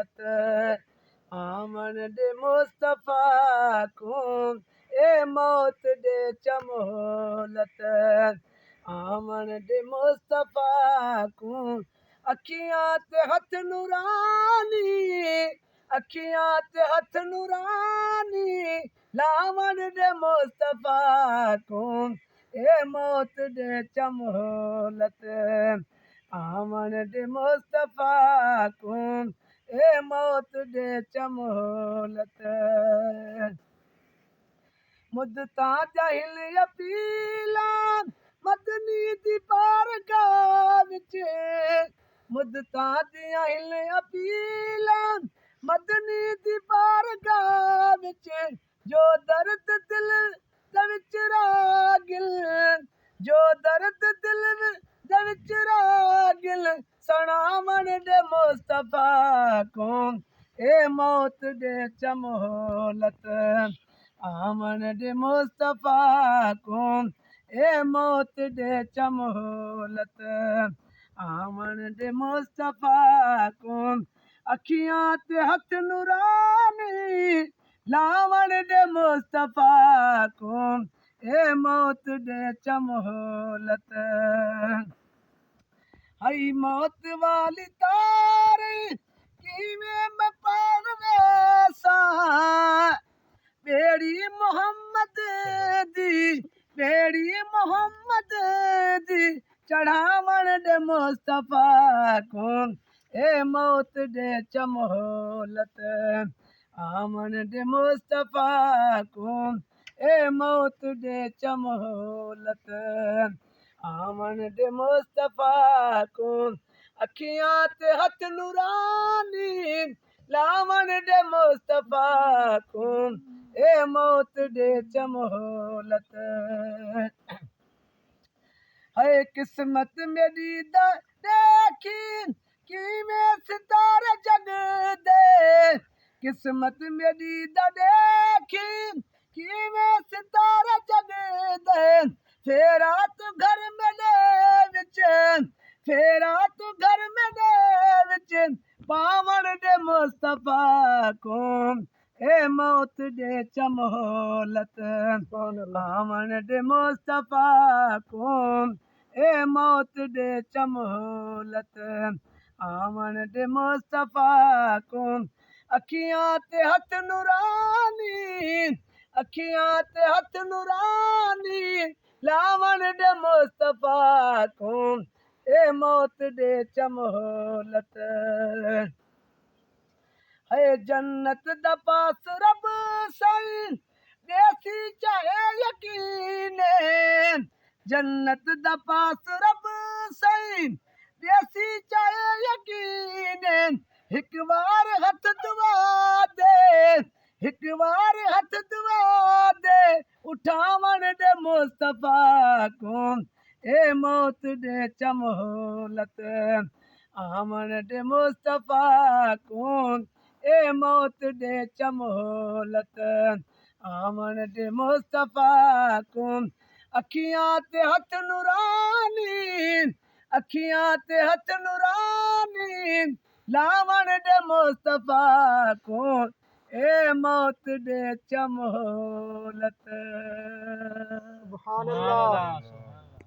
चमोलत आमन दे मुस्तफा को ए मौत दे चमोलत आमन दे मुस्तफा को अखियां ते हथ नूरानी अखियां ते हथ नूरानी लावण दे मुस्तफा को ए मौत दे चमोलत आमन दे मुस्तफा को ए मौत दे चमोलत मुद्दता जहिल अपीला मदनी दी बारगाह विच मुद्दता जहिल अपीला मदनी दी बारगाह विच जो दर्द दिल दे विच रागिल जो दर्द दिल दे विच रागिल सणावण दे मुस्तफा को ए मौत दे चमोलत आमन दे मुस्तफा को ए मौत दे चमोलत आमन दे मुस्तफा को अखियां ते हथ नूरानी लावण दे मुस्तफा को ए मौत दे चमोलत हई मौत वाली तार किवें मैं पार वैसा बेड़ी मोहम्मद दी चढ़ावण दे मुस्तफा को ए मौत दे चमोलत आमन दे मुस्तफा को ए मौत दे चमोलत आमन दे मुस्तफा को अखियां ते हथ नूरानी लावण दे मुस्तफा को ए मौत दे चमोलत है किस्मत मेरी देखी किवें सितारे जगदे किस्मत मेरी देखी किवें सितारे जगदे फेरा तू घर मेरे विच फेरा तू घर मेरे विच पावण दे मुस्तफा को ए मौत दे चमोलत पावण दे मुस्तफा को ए मौत दे चमोलत आमन दे मुस्तफा को अखियां ते हथ नूरानी अखियां ते हथ नूरानी लावण दे मुस्तफा को ए मौत दे चमोलत है जन्नत दा पास रब सई देसी चाहे यकीन जन्नत दा पास रब सई देसी चाहे यकीन हिक बार हथ दुआ दे हिक बार हथ दुआ दे उठावण दे मुस्तफा को ए मौत दे चमोलत आमन दे मुस्तफा को ए मौत दे चमोलत आमन दे मुस्तफा को अखियां ते हथ नूरानी अखियां ते हथ नूरानी लावण दे मुस्तफा को ए मौत दे चमोलत। सुभान अल्लाह।